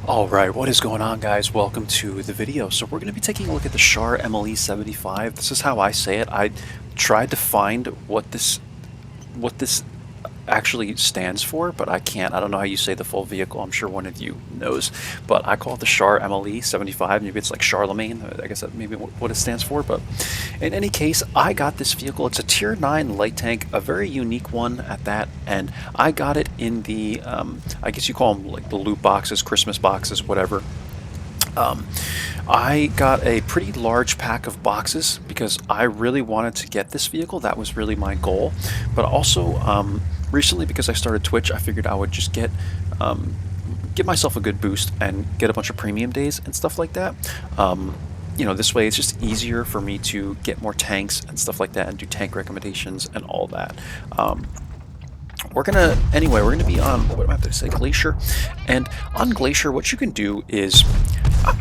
Alright, what is going on, guys? Welcome to the video. So we're going to be taking a look at the Char MLE75. This is how I say it. I tried to find what this actually stands for, but I can't. I don't know how you say the full vehicle. I'm sure one of you knows, but I call it the Char MLE75. Maybe it's like Charlemagne. I guess that maybe what it stands for. But in any case, I got this vehicle. It's a Tier 9 light tank, a very unique one at that, and I got it in the I guess you call them like the loot boxes, Christmas boxes, whatever. Um, I got a pretty large pack of boxes because I really wanted to get this vehicle. That was really my goal. But also, recently, because I started Twitch, I figured I would just get myself a good boost and get a bunch of premium days and stuff like that. You know, this way it's just easier for me to get more tanks and stuff like that and do tank recommendations and all that. We're gonna be on, what am I have to say, Glacier. And on Glacier, what you can do is,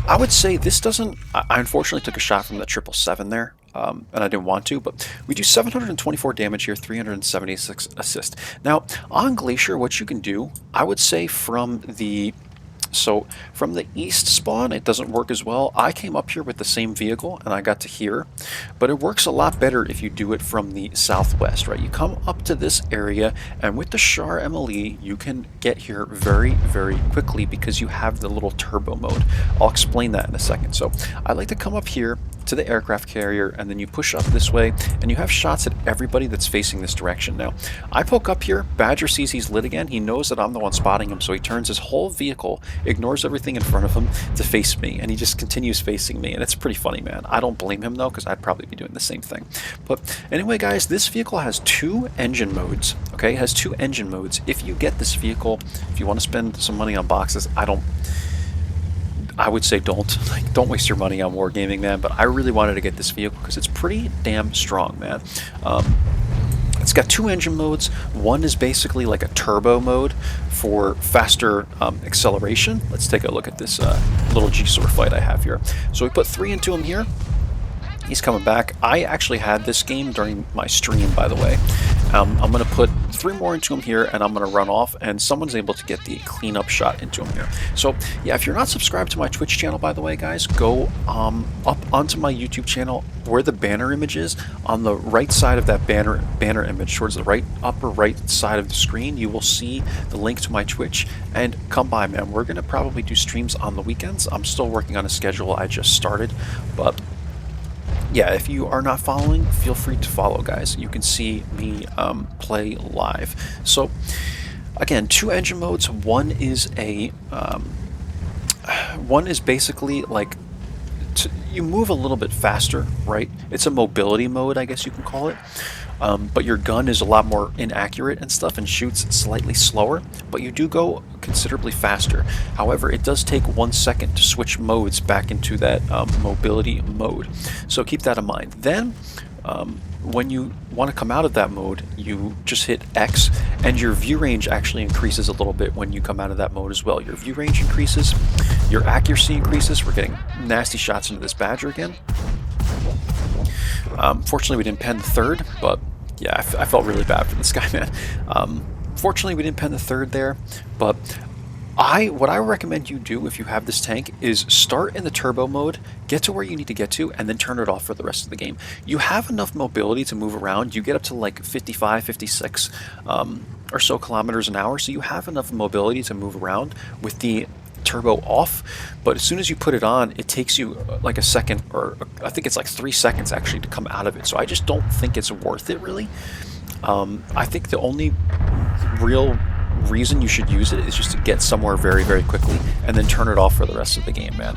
I would say this doesn't, I unfortunately took a shot from the 777 there, and I didn't want to, but we do 724 damage here, 376 assist. Now, on Glacier, what you can do, I would say from the east spawn, it doesn't work as well. I came up here with the same vehicle and I got to here, but it works a lot better if you do it from the southwest, right? You come up to this area, and with the Char MLE, you can get here very, very quickly because you have the little turbo mode. I'll explain that in a second. So I like to come up here to the aircraft carrier, and then you push up this way, and you have shots at everybody that's facing this direction. Now, I poke up here, Badger sees he's lit again, he knows that I'm the one spotting him, so he turns his whole vehicle, ignores everything in front of him to face me, and he just continues facing me, and it's pretty funny, man. I don't blame him, though, because I'd probably be doing the same thing. But anyway, guys, this vehicle has two engine modes, okay? It has two engine modes. If you get this vehicle, if you want to spend some money on boxes, I would say don't waste your money on wargaming, man. But I really wanted to get this vehicle because it's pretty damn strong, man. It's got two engine modes. One is basically like a turbo mode for faster acceleration. Let's take a look at this little G-Sword fight I have here. So we put 3 into him here. He's coming back. I actually had this game during my stream, by the way. I'm going to put 3 more into him here, and I'm going to run off, and someone's able to get the cleanup shot into him here. So, yeah, if you're not subscribed to my Twitch channel, by the way, guys, go up onto my YouTube channel where the banner image is. On the right side of that banner image, towards the upper right side of the screen, you will see the link to my Twitch, and come by, man. We're going to probably do streams on the weekends. I'm still working on a schedule I just started, but yeah, if you are not following, feel free to follow, guys. You can see me play live. So, again, two engine modes. One is basically like you move a little bit faster, right? It's a mobility mode, I guess you can call it. But your gun is a lot more inaccurate and stuff and shoots slightly slower, but you do go considerably faster. However, it does take 1 second to switch modes back into that mobility mode. So keep that in mind. Then, when you want to come out of that mode, you just hit X, and your view range actually increases a little bit when you come out of that mode as well. Your view range increases, your accuracy increases. We're getting nasty shots into this Badger again. Fortunately, we didn't pen the third, but yeah, I felt really bad for this guy, man. Fortunately, we didn't pen the third there, but what I recommend you do if you have this tank is start in the turbo mode, get to where you need to get to, and then turn it off for the rest of the game. You have enough mobility to move around. You get up to like 55, 56 or so kilometers an hour, so you have enough mobility to move around with the turbo off. But as soon as you put it on, it takes you like a second, or I think it's like 3 seconds actually to come out of it. So I just don't think it's worth it, really. I think the only real reason you should use it is just to get somewhere very, very quickly and then turn it off for the rest of the game, man.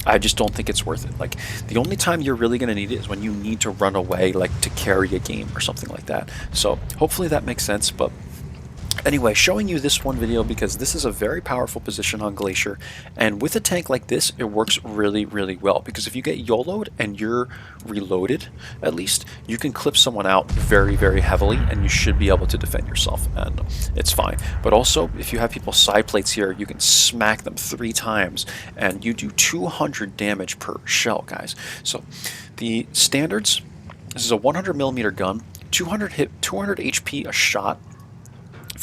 I just don't think it's worth it. Like, the only time you're really going to need it is when you need to run away, like to carry a game or something like that. So hopefully that makes sense. But anyway, showing you this one video because this is a very powerful position on Glacier, and with a tank like this, it works really, really well, because if you get YOLO'd and you're reloaded, at least, you can clip someone out very, very heavily, and you should be able to defend yourself, and it's fine. But also, if you have people side plates here, you can smack them 3 times, and you do 200 damage per shell, guys. So, the standards, this is a 100mm gun, 200 HP a shot,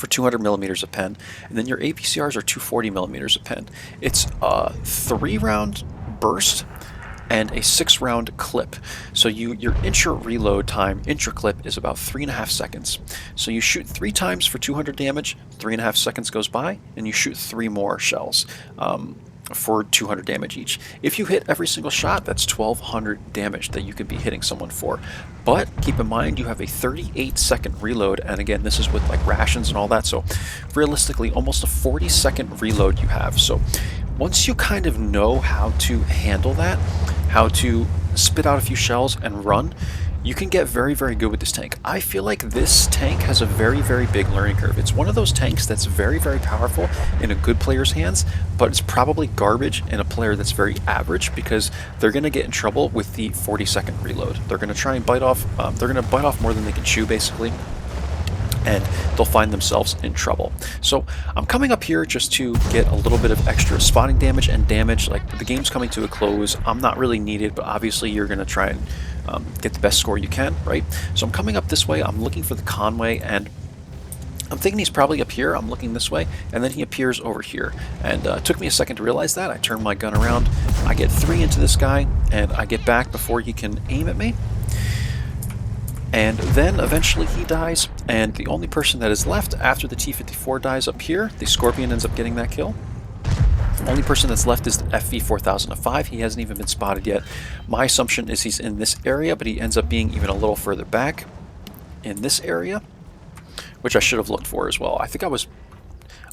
for 200 millimeters a pen, and then your APCRs are 240 millimeters a pen. It's a 3-round burst and a 6-round clip. So your intra reload time, intra clip, is about 3.5 seconds. So you shoot 3 times for 200 damage, 3.5 seconds goes by, and you shoot 3 more shells. For 200 damage each. If you hit every single shot, that's 1200 damage that you could be hitting someone for. But keep in mind, you have a 38-second reload, and again, this is with like rations and all that, so realistically, almost a 40-second reload you have. So once you kind of know how to handle that, how to spit out a few shells and run, you can get very, very good with this tank. I feel like this tank has a very, very big learning curve. It's one of those tanks that's very, very powerful in a good player's hands, but it's probably garbage in a player that's very average, because they're going to get in trouble with the 40-second reload. They're going to try and bite off, more than they can chew, basically, and they'll find themselves in trouble. So I'm coming up here just to get a little bit of extra spotting damage and damage. Like, the game's coming to a close, I'm not really needed, but obviously you're going to try and get the best score you can, right? So I'm coming up this way, I'm looking for the Conway, and I'm thinking he's probably up here. I'm looking this way, and then he appears over here. And it took me a second to realize that. I turn my gun around, I get 3 into this guy, and I get back before he can aim at me. And then eventually he dies, and the only person that is left after the T-54 dies up here, the Scorpion ends up getting that kill. The only person that's left is the FV4005. He hasn't even been spotted yet. My assumption is he's in this area, but he ends up being even a little further back in this area, which I should have looked for as well.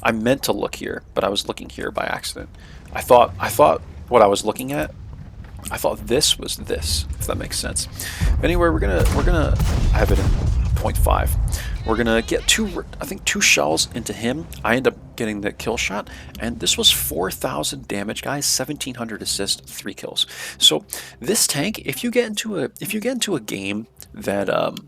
I meant to look here, but I was looking here by accident. I thought what I was looking at, I thought this was this, if that makes sense. Anyway, we're gonna have it in 0.5. We're gonna get two shells into him. I end up getting the kill shot, and this was 4,000 damage, guys. 1,700 assist, 3 kills. So this tank, if you get into a game that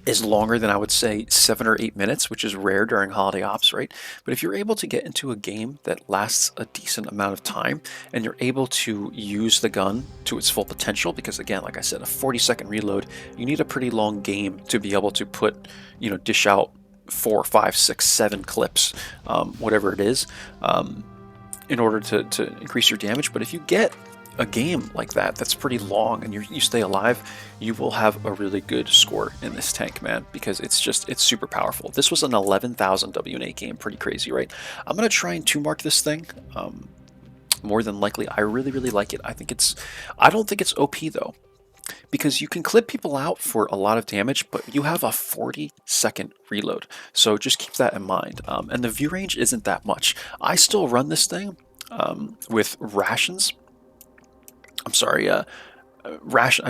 is longer than, I would say, 7 or 8 minutes, which is rare during holiday ops, right? But if you're able to get into a game that lasts a decent amount of time, and you're able to use the gun to its full potential, because again, like I said, a 40-second reload, you need a pretty long game to be able to put, dish out 4, 5, 6, 7 clips, whatever it is, in order to increase your damage. But if you get a game like that's pretty long, and you stay alive, you will have a really good score in this tank, man, because it's super powerful. This was an 11,000 WNA game, pretty crazy, right? I'm gonna try and 2-mark this thing. More than likely, I really, really like it. I don't think it's OP though, because you can clip people out for a lot of damage, but you have a 40-second reload, so just keep that in mind. And the view range isn't that much. I still run this thing with rations. I'm sorry, I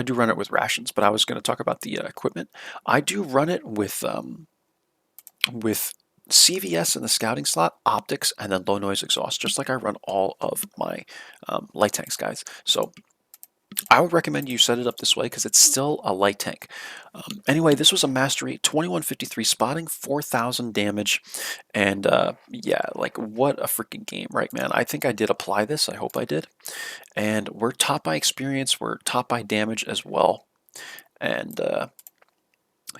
do run it with rations, but I was going to talk about the equipment. I do run it with CVS in the scouting slot, optics, and then low noise exhaust, just like I run all of my light tanks, guys. So I would recommend you set it up this way, because it's still a light tank. Anyway, this was a mastery, 2153 spotting, 4,000 damage, and yeah, like, what a freaking game, right, man? I think I did apply this. I hope I did. And we're top by experience, we're top by damage as well. And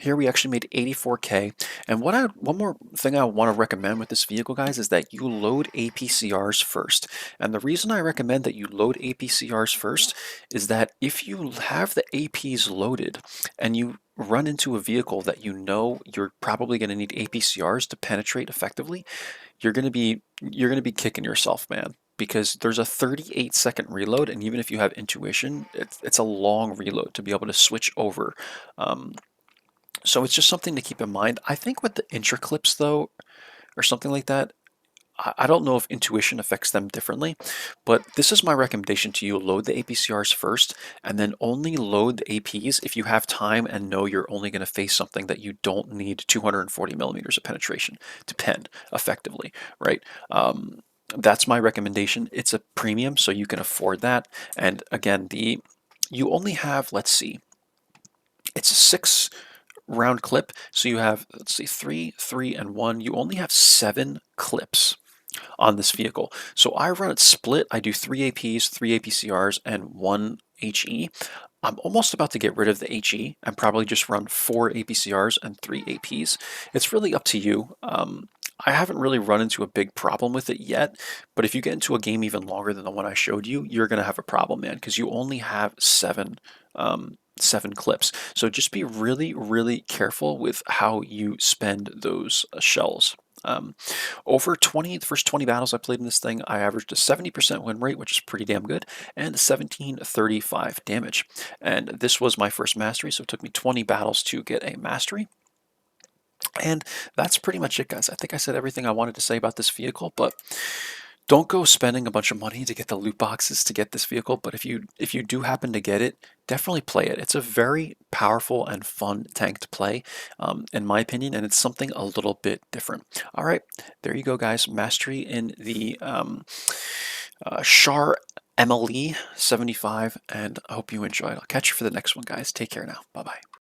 here we actually made 84K. And one more thing I want to recommend with this vehicle, guys, is that you load APCRs first. And the reason I recommend that you load APCRs first is that if you have the APs loaded and you run into a vehicle that you know you're probably going to need APCRs to penetrate effectively, you're going to be kicking yourself, man, because there's a 38-second reload, and even if you have intuition, it's a long reload to be able to switch over. So it's just something to keep in mind. I think with the intra clips though, or something like that, I don't know if intuition affects them differently, but this is my recommendation to you. Load the APCRs first, and then only load the APs if you have time and know you're only going to face something that you don't need 240 millimeters of penetration to pen effectively, right? That's my recommendation. It's a premium, so you can afford that. And again, you only have, let's see, it's a 6-round clip, so you have, let's see, 3, 3, and 1. You only have 7 clips on this vehicle. So I run it split. I do 3 APs, 3 APCRs, and 1 HE. I'm almost about to get rid of the HE and probably just run 4 APCRs and 3 APs. It's really up to you. I haven't really run into a big problem with it yet, but if you get into a game even longer than the one I showed you, you're going to have a problem, man, because you only have 7 clips. So just be really, really careful with how you spend those shells. Um, Over the first 20 battles I played in this thing, I averaged a 70% win rate, which is pretty damn good, and 1735 damage. And this was my first mastery, so it took me 20 battles to get a mastery. And that's pretty much it, guys. I think I said everything I wanted to say about this vehicle, but don't go spending a bunch of money to get the loot boxes to get this vehicle. But if you do happen to get it, definitely play it. It's a very powerful and fun tank to play, in my opinion, and it's something a little bit different. All right, there you go, guys. Mastery in the Char MLE 75, and I hope you enjoyed. I'll catch you for the next one, guys. Take care now. Bye bye.